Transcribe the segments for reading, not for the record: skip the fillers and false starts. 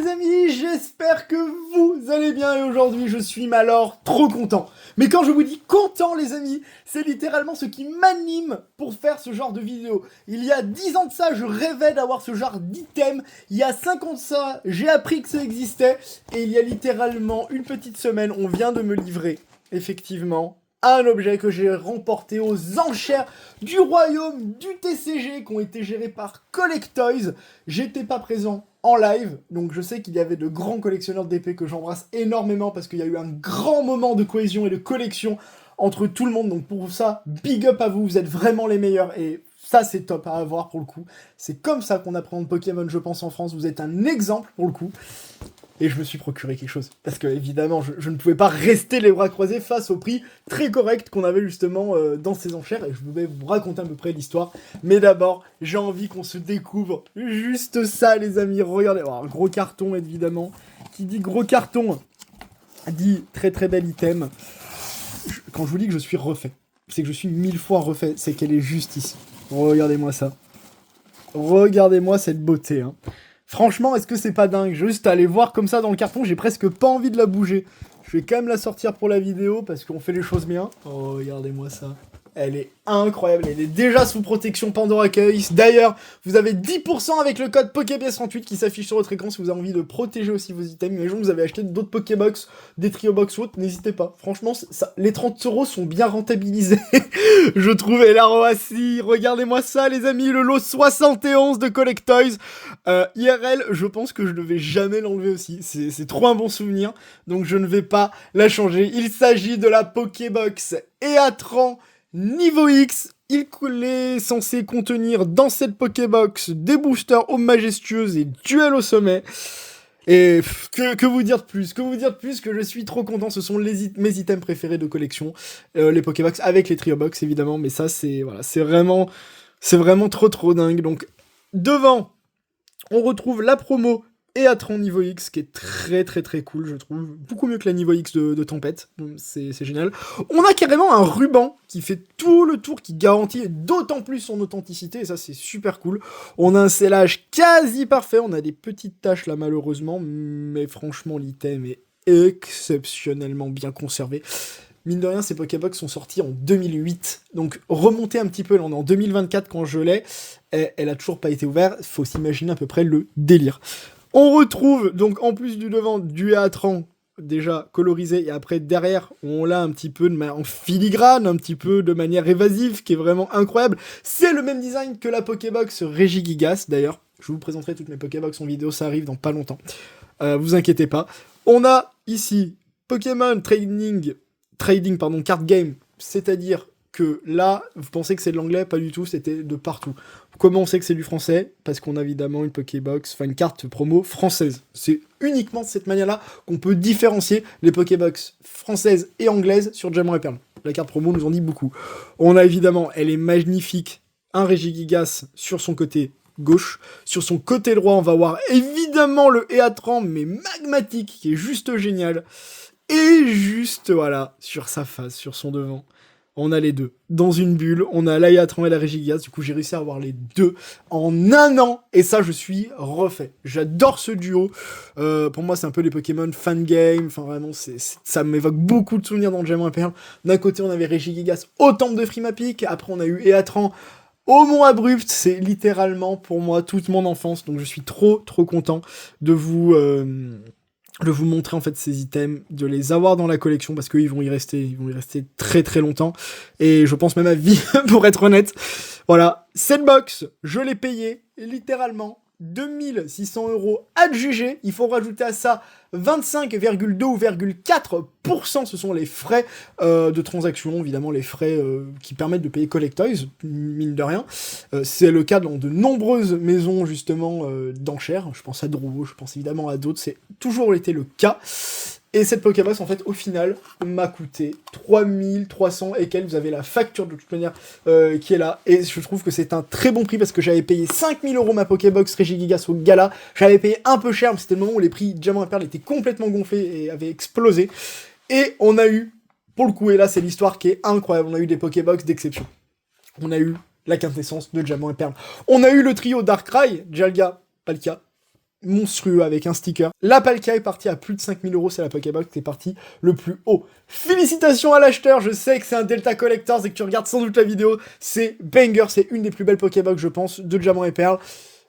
les amis, j'espère que vous allez bien et aujourd'hui je suis alors trop content. Mais quand je vous dis content les amis, c'est littéralement ce qui m'anime pour faire ce genre de vidéo. Il y a 10 ans de ça, je rêvais d'avoir ce genre d'item. Il y a 5 ans de ça, j'ai appris que ça existait. Et il y a littéralement une petite semaine, on vient de me livrer, effectivement, un objet que j'ai remporté aux enchères du royaume du TCG qui ont été gérés par Collectoys. J'étais pas présent en live, donc je sais qu'il y avait de grands collectionneurs d'épées que j'embrasse énormément parce qu'il y a eu un grand moment de cohésion et de collection entre tout le monde, donc pour ça, big up à vous, vous êtes vraiment les meilleurs et ça c'est top à avoir pour le coup. C'est comme ça qu'on apprend Pokémon je pense en France, vous êtes un exemple pour le coup. Et je me suis procuré quelque chose. Parce que, évidemment, je ne pouvais pas rester les bras croisés face au prix très correct qu'on avait justement dans ces enchères. Et je vais vous raconter à peu près l'histoire. Mais d'abord, j'ai envie qu'on se découvre juste ça, les amis. Regardez, oh, un gros carton, évidemment. Qui dit gros carton, dit très très bel item. Quand je vous dis que je suis refait, c'est que je suis 1000 fois refait. C'est qu'elle est juste ici. Regardez-moi ça. Regardez-moi cette beauté, hein. Franchement, est-ce que c'est pas dingue? Juste aller voir comme ça dans le carton, j'ai presque pas envie de la bouger. Je vais quand même la sortir pour la vidéo parce qu'on fait les choses bien. Oh, regardez-moi ça. Elle est incroyable, elle est déjà sous protection Pandora Case. D'ailleurs, vous avez 10% avec le code PokéPS38 qui s'affiche sur votre écran si vous avez envie de protéger aussi vos items. Imaginons que vous avez acheté d'autres Pokébox, des Trio Box ou autres, n'hésitez pas. Franchement, les 30€ sont bien rentabilisés, je trouve. Et là, voici, regardez-moi ça les amis, le lot 71 de Collectoys. IRL, je pense que je ne vais jamais l'enlever aussi, c'est trop un bon souvenir, donc je ne vais pas la changer. Il s'agit de la Pokébox Eatran Niveau X. Il est censé contenir dans cette Pokébox des boosters aux majestueuses et duel au sommet. Et que vous dire de plus? Que vous dire de plus que je suis trop content? Ce sont mes items préférés de collection. Les Pokébox avec les Trio Box évidemment, mais ça c'est voilà, c'est vraiment trop dingue. Donc devant, on retrouve la promo Eatran Niveau X, qui est très cool, je trouve. Beaucoup mieux que la Niveau X de Tempête, c'est génial. On a carrément un ruban qui fait tout le tour, qui garantit d'autant plus son authenticité, et ça c'est super cool. On a un scellage quasi parfait, on a des petites taches là malheureusement, mais franchement l'item est exceptionnellement bien conservé. Mine de rien, ces Pokébox sont sortis en 2008, donc remontez un petit peu, là on est en 2024 quand je l'ai, elle a toujours pas été ouverte, faut s'imaginer à peu près le délire. On retrouve donc en plus du devant du Eatran déjà colorisé et après derrière on l'a un petit peu en filigrane, un petit peu de manière évasive qui est vraiment incroyable. C'est le même design que la Pokébox Regigigas d'ailleurs. Je vous présenterai toutes mes Pokébox en vidéo, ça arrive dans pas longtemps. Vous inquiétez pas. On a ici Pokémon Trading Card Game, c'est-à-dire que là, vous pensez que c'est de l'anglais, pas du tout, c'était de partout. Comment on sait que c'est du français? Parce qu'on a évidemment une Pokébox, enfin une carte promo française. C'est uniquement de cette manière-là qu'on peut différencier les Pokébox françaises et anglaises sur Diamant et Perle. La carte promo nous en dit beaucoup. On a évidemment, elle est magnifique, un Regigigas sur son côté gauche. Sur son côté droit, on va voir évidemment le Eatran, mais magmatique, qui est juste génial. Et juste, voilà, sur sa face, sur son devant, on a les deux. Dans une bulle, on a l'Eatran et la Regigigas. Du coup, j'ai réussi à avoir les deux en un an. Et ça, je suis refait. J'adore ce duo. Pour moi, c'est un peu les Pokémon fan game. Enfin, vraiment, ça m'évoque beaucoup de souvenirs dans le Diamant et Perle. D'un côté, on avait Regigigas au temple de Frimapic. Après, on a eu Eatran au Mont Abrupt. C'est littéralement, pour moi, toute mon enfance. Donc, je suis trop content de vous montrer en fait ces items, de les avoir dans la collection parce qu'ils vont y rester très longtemps et je pense même à vie pour être honnête. Voilà, cette box, je l'ai payée littéralement 2600€ adjugés. Il faut rajouter à ça 25,2 ou 4%, ce sont les frais de transaction, évidemment les frais qui permettent de payer Collectoys, mine de rien. C'est le cas dans de nombreuses maisons justement d'enchères, je pense à Drew, je pense évidemment à d'autres, c'est toujours été le cas. Et cette Pokébox, en fait, au final, m'a coûté 3300 et quelques. Vous avez la facture de toute manière qui est là. Et je trouve que c'est un très bon prix parce que j'avais payé 5000€ ma Pokébox Regigigas au gala. J'avais payé un peu cher, mais c'était le moment où les prix Diamant et Perle étaient complètement gonflés et avaient explosé. Et on a eu, pour le coup, et là c'est l'histoire qui est incroyable, on a eu des Pokébox d'exception. On a eu la quintessence de Diamant et Perle. On a eu le trio Darkrai, Dialga, Palkia, monstrueux avec un sticker. La Palkia est partie à plus de 5000 €, c'est la Pokébox qui est partie le plus haut. Félicitations à l'acheteur, je sais que c'est un Delta Collectors et que tu regardes sans doute la vidéo, c'est banger, c'est une des plus belles Pokébox je pense, de Diamant et Perle.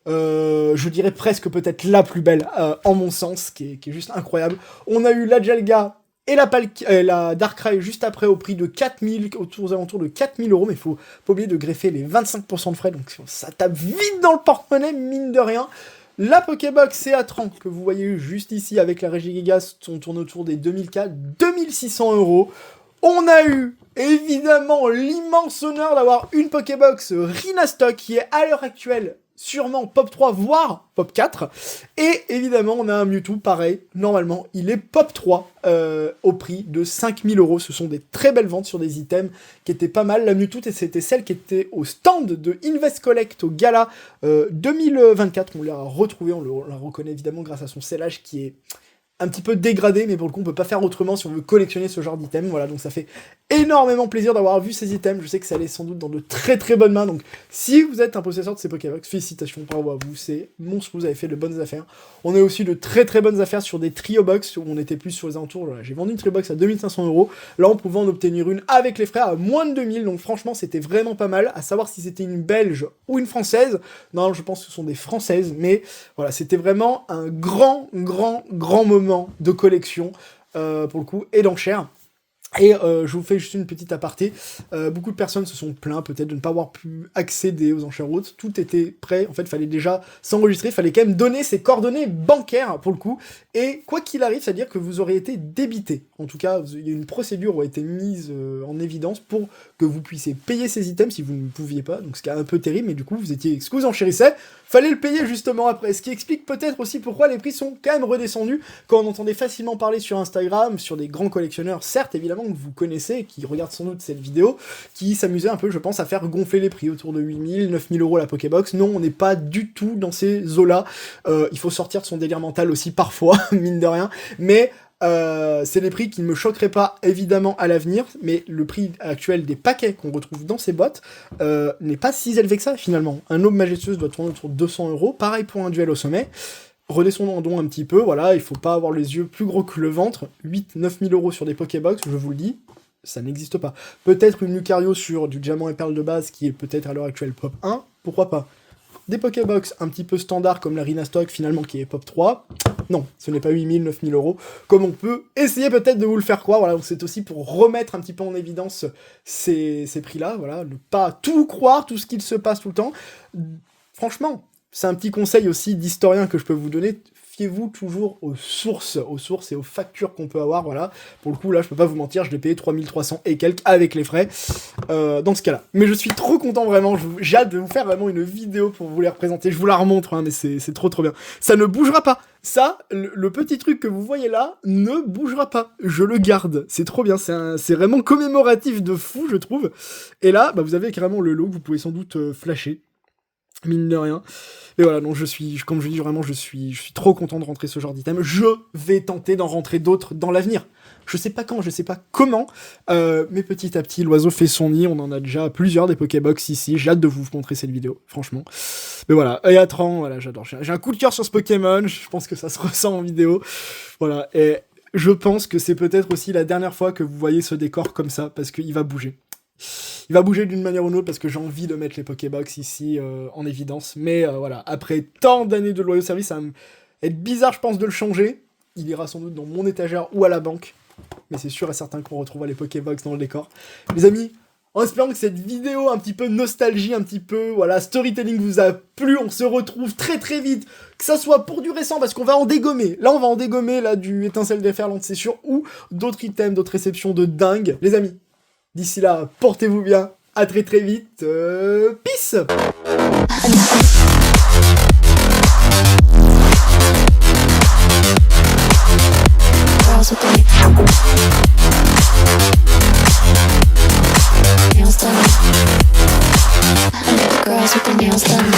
Je dirais presque peut-être la plus belle en mon sens, qui est juste incroyable. On a eu la Dialga et la Darkrai juste après au prix de 4000, aux alentours de 4000 €, mais il faut pas oublier de greffer les 25% de frais, donc ça tape vite dans le porte-monnaie, mine de rien. La Pokébox Céatran, que vous voyez juste ici avec la Regigigas, on tourne autour des 2000K, 2600 €. On a eu évidemment l'immense honneur d'avoir une Pokébox Rhinastock qui est à l'heure actuelle sûrement Pop 3, voire Pop 4. Et évidemment, on a un Mewtwo, pareil, normalement, il est Pop 3 au prix de 5000 €. Ce sont des très belles ventes sur des items qui étaient pas mal. La Mewtwo, c'était celle qui était au stand de Invest Collect au Gala 2024. On l'a retrouvée, on la reconnaît évidemment grâce à son sellage qui est un petit peu dégradé, mais pour le coup, on peut pas faire autrement si on veut collectionner ce genre d'items. Voilà, donc ça fait énormément plaisir d'avoir vu ces items. Je sais que ça allait sans doute dans de très très bonnes mains. Donc, si vous êtes un possesseur de ces Pokébox, félicitations, bravo à vous. C'est monstrueux, vous avez fait de bonnes affaires. On a aussi de très très bonnes affaires sur des Trio Box, où on était plus sur les alentours. Voilà, j'ai vendu une Trio Box à 2500 €. Là, on pouvait en obtenir une avec les frais à moins de 2000. Donc, franchement, c'était vraiment pas mal. À savoir si c'était une Belge ou une Française. Non, je pense que ce sont des Françaises. Mais voilà, c'était vraiment un grand moment de collection pour le coup et d'enchères. Et je vous fais juste une petite aparté, beaucoup de personnes se sont plaints peut-être de ne pas avoir pu accéder aux enchères hautes, tout était prêt, en fait il fallait déjà s'enregistrer, il fallait quand même donner ses coordonnées bancaires pour le coup, et quoi qu'il arrive, c'est-à-dire que vous aurez été débité, en tout cas il y a une procédure qui a été mise en évidence pour que vous puissiez payer ces items si vous ne pouviez pas, donc ce qui est un peu terrible, mais du coup vous étiez, ce que vous enchérissez, fallait le payer justement après, ce qui explique peut-être aussi pourquoi les prix sont quand même redescendus, quand on entendait facilement parler sur Instagram, sur des grands collectionneurs, certes évidemment que vous connaissez, qui regardent sans doute cette vidéo, qui s'amusaient un peu, je pense, à faire gonfler les prix autour de 8000, 9000 € la Pokébox. Non, on n'est pas du tout dans ces eaux-là. Il faut sortir de son délire mental aussi parfois, mine de rien, mais c'est des prix qui ne me choqueraient pas évidemment à l'avenir, mais le prix actuel des paquets qu'on retrouve dans ces boîtes n'est pas si élevé que ça finalement. Un aube majestueuse doit tourner autour de 200 €, pareil pour un duel au sommet. Redescendons donc un petit peu, voilà, il faut pas avoir les yeux plus gros que le ventre, 8-9 000 € sur des Pokébox, je vous le dis, ça n'existe pas. Peut-être une Lucario sur du Diamant et Perle de base, qui est peut-être à l'heure actuelle Pop 1, pourquoi pas. Des Pokébox un petit peu standard comme la Rhinastock finalement qui est Pop 3, non, ce n'est pas 8000, 9000 €, comme on peut essayer peut-être de vous le faire croire, voilà, c'est aussi pour remettre un petit peu en évidence ces prix-là, voilà, ne pas tout croire, tout ce qu'il se passe tout le temps. Franchement, c'est un petit conseil aussi d'historien que je peux vous donner, fiez-vous toujours aux sources et aux factures qu'on peut avoir, voilà. Pour le coup, là, je peux pas vous mentir, je l'ai payé 3300 et quelques avec les frais, dans ce cas-là. Mais je suis trop content, vraiment, j'ai hâte de vous faire vraiment une vidéo pour vous les représenter, je vous la remontre, hein, mais c'est trop bien. Ça ne bougera pas, ça, le petit truc que vous voyez là, ne bougera pas, je le garde, c'est trop bien, c'est vraiment commémoratif de fou, je trouve. Et là, bah, vous avez carrément le lot que vous pouvez sans doute flasher, mine de rien. Et voilà, donc comme je dis vraiment, je suis trop content de rentrer ce genre d'item. Je vais tenter d'en rentrer d'autres dans l'avenir. Je sais pas quand, je sais pas comment, mais petit à petit, l'oiseau fait son nid, on en a déjà plusieurs des Pokébox ici, j'ai hâte de vous montrer cette vidéo, franchement. Mais voilà, et Atran, voilà, j'adore, j'ai un coup de cœur sur ce Pokémon, je pense que ça se ressent en vidéo, voilà, et je pense que c'est peut-être aussi la dernière fois que vous voyez ce décor comme ça, parce qu'il va bouger. Il va bouger d'une manière ou d'une autre parce que j'ai envie de mettre les Pokébox ici en évidence. Mais voilà, après tant d'années de loyaux service, ça va être bizarre, je pense, de le changer. Il ira sans doute dans mon étagère ou à la banque. Mais c'est sûr et certain qu'on retrouvera les Pokébox dans le décor. Les amis, en espérant que cette vidéo un petit peu nostalgie, un petit peu voilà storytelling vous a plu, on se retrouve très très vite. Que ça soit pour du récent, parce qu'on va en dégommer. Là, on va en dégommer là, du étincelle déferlante, c'est sûr. Ou d'autres items, d'autres réceptions de dingue. Les amis, d'ici là, portez-vous bien, à très très vite, peace. Girls with their nails done.